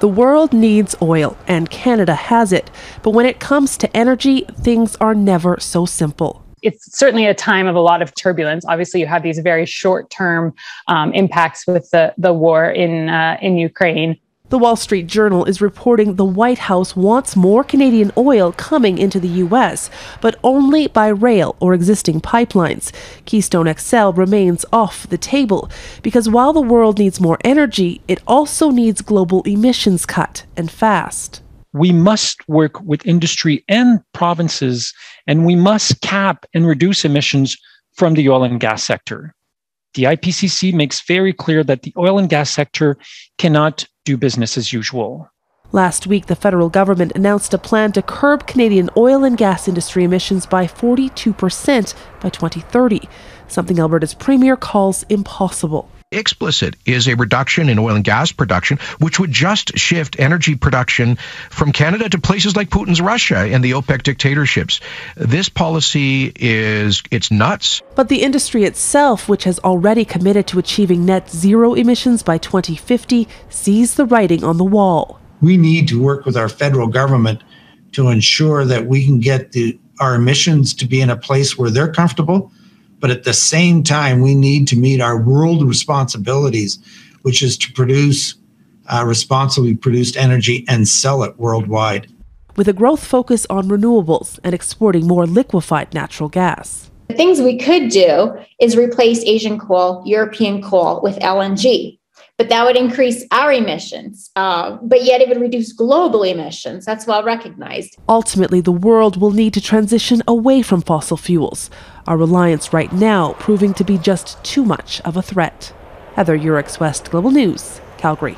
The world needs oil, and Canada has it. But when it comes to energy, things are never so simple. It's certainly a time of a lot of turbulence. Obviously, you have these very short-term impacts with the war in Ukraine. The Wall Street Journal is reporting the White House wants more Canadian oil coming into the U.S., but only by rail or existing pipelines. Keystone XL remains off the table because while the world needs more energy, it also needs global emissions cut, and fast. We must work with industry and provinces, and we must cap and reduce emissions from the oil and gas sector. The IPCC makes very clear that the oil and gas sector cannot do business as usual. Last week, the federal government announced a plan to curb Canadian oil and gas industry emissions by 42% by 2030, something Alberta's premier calls impossible. Explicit is a reduction in oil and gas production, which would just shift energy production from Canada to places like Putin's Russia and the OPEC dictatorships. This policy it's nuts. But the industry itself, which has already committed to achieving net zero emissions by 2050, sees the writing on the wall. We need to work with our federal government to ensure that we can get our emissions to be in a place where they're comfortable. But at the same time, we need to meet our world responsibilities, which is to produce responsibly produced energy and sell it worldwide. With a growth focus on renewables and exporting more liquefied natural gas. The things we could do is replace Asian coal, European coal with LNG. But that would increase our emissions, but yet it would reduce global emissions. That's well recognized. Ultimately, the world will need to transition away from fossil fuels, our reliance right now proving to be just too much of a threat. Heather, Yourex-West, Global News, Calgary.